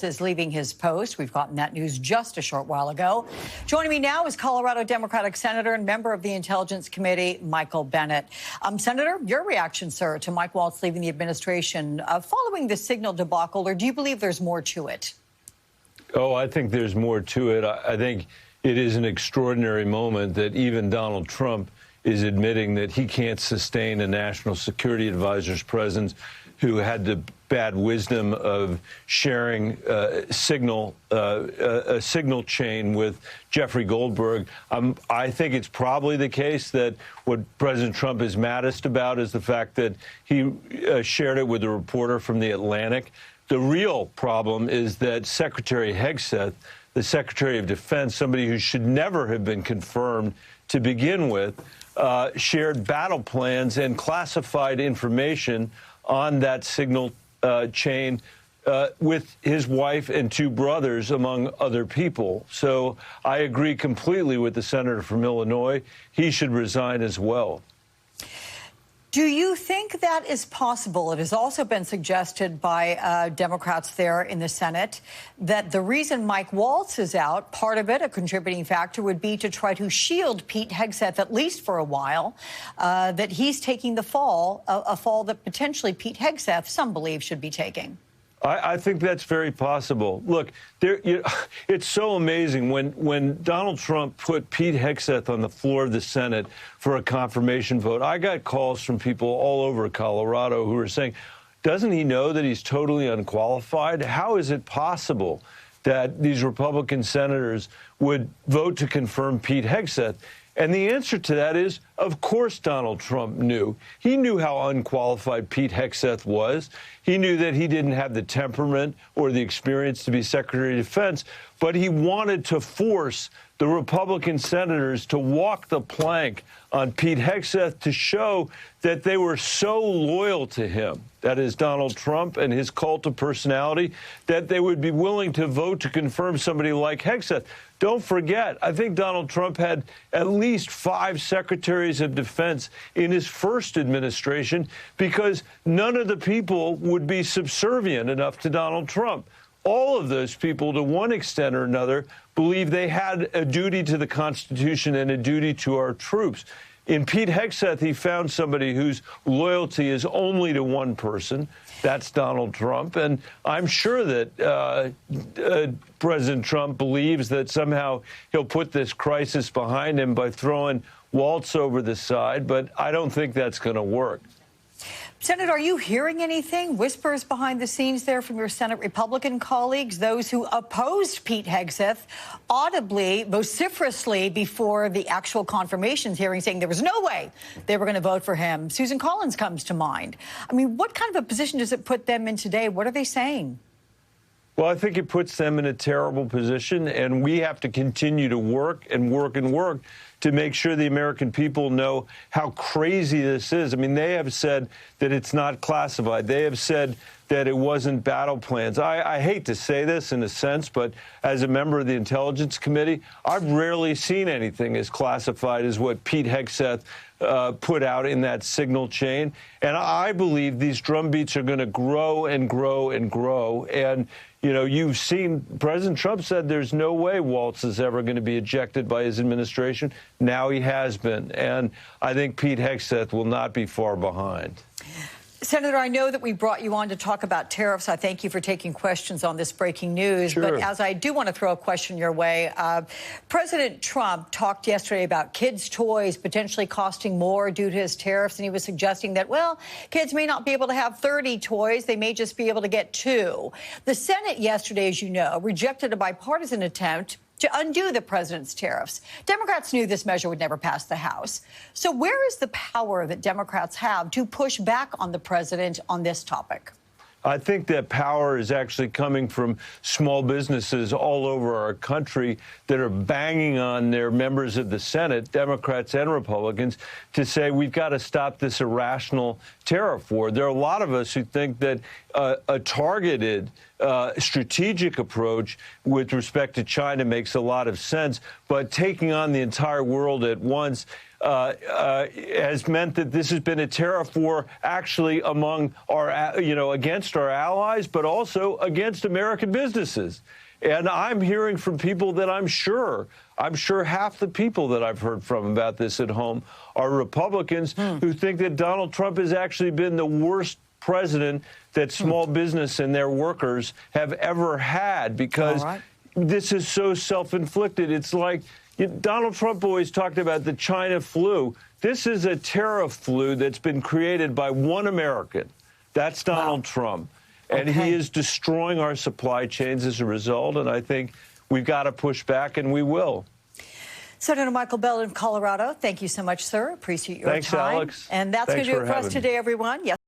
is leaving his post. We've gotten that news just a short while ago. Joining me now is Colorado Democratic Senator and member of the Intelligence Committee, Michael Bennet. Senator, your reaction, sir, to Mike Waltz leaving the administration following the Signal debacle, or do you believe there's more to it? Oh, I think there's more to it. I think it is an extraordinary moment that even Donald Trump is admitting that he can't sustain a national security advisor's presence who had the bad wisdom of sharing a signal chain with Jeffrey Goldberg. I think it's probably the case that what President Trump is maddest about is the fact that he shared it with a reporter from The Atlantic. The real problem is that Secretary Hegseth, the Secretary of Defense, somebody who should never have been confirmed to begin with, shared battle plans and classified information on that signal chain with his wife and two brothers, among other people. So I agree completely with the senator from Illinois. He should resign as well. Do you think that is possible? It has also been suggested by Democrats there in the Senate that the reason Mike Waltz is out, part of it, a contributing factor, would be to try to shield Pete Hegseth, at least for a while, that he's taking the fall, a fall that potentially Pete Hegseth, some believe, should be taking. I think that's very possible. Look, it's so amazing when Donald Trump put Pete Hegseth on the floor of the Senate for a confirmation vote. I got calls from people all over Colorado who were saying, doesn't he know that he's totally unqualified? How is it possible that these Republican senators would vote to confirm Pete Hegseth? And the answer to that is, of course, Donald Trump knew. He knew how unqualified Pete Hegseth was. He knew that he didn't have the temperament or the experience to be Secretary of Defense, but he wanted to force the Republican senators to walk the plank on Pete Hegseth to show that they were so loyal to him, that is Donald Trump and his cult of personality, that they would be willing to vote to confirm somebody like Hegseth. Don't forget, I think Donald Trump had at least 5 secretaries of defense in his first administration because none of the people would be subservient enough to Donald Trump. All of those people, to one extent or another, believe they had a duty to the Constitution and a duty to our troops. In Pete Hegseth, he found somebody whose loyalty is only to one person. That's Donald Trump. And I'm sure that President Trump believes that somehow he'll put this crisis behind him by throwing Waltz over the side. But I don't think that's going to work. Senator, are you hearing anything, whispers behind the scenes there from your Senate Republican colleagues, those who opposed Pete Hegseth audibly, vociferously before the actual confirmations hearing, saying there was no way they were going to vote for him? Susan Collins comes to mind. I mean, what kind of a position does it put them in today? What are they saying? Well, I think it puts them in a terrible position, and we have to continue to work and work and work to make sure the American people know how crazy this is. I mean, they have said that it's not classified. They have said that it wasn't battle plans. I hate to say this in a sense, but as a member of the Intelligence Committee, I've rarely seen anything as classified as what Pete Hegseth put out in that signal chain. And I believe these drumbeats are going to grow and grow and grow. And you know, you've seen President Trump said there's no way Waltz is ever going to be ejected by his administration. Now he has been. And I think Pete Hegseth will not be far behind. Senator, I know that we brought you on to talk about tariffs. I thank you for taking questions on this breaking news. Sure. But as I do want to throw a question your way, President Trump talked yesterday about kids' toys potentially costing more due to his tariffs. And he was suggesting that, well, kids may not be able to have 30 toys. They may just be able to get 2. The Senate yesterday, as you know, rejected a bipartisan attempt to undo the president's tariffs. Democrats knew this measure would never pass the House. So where is the power that Democrats have to push back on the president on this topic? I think that power is actually coming from small businesses all over our country that are banging on their members of the Senate, Democrats and Republicans, to say we've got to stop this irrational tariff war. There are a lot of us who think that a targeted strategic approach with respect to China makes a lot of sense. But taking on the entire world at once has meant that this has been a tariff war actually among our, against our allies, but also against American businesses. And I'm hearing from people that I'm sure half the people that I've heard from about this at home are Republicans who think that Donald Trump has actually been the worst president that small business and their workers have ever had, because this is so self-inflicted. It's like Donald Trump always talked about the China flu. This is a tariff flu that's been created by one American. That's Donald Trump. And he is destroying our supply chains as a result. And I think we've got to push back, and we will. Senator Michael Bennet of Colorado, thank you so much, sir. Appreciate your time. Thanks, Alex. And that's going to do it for us today, everyone. Yes.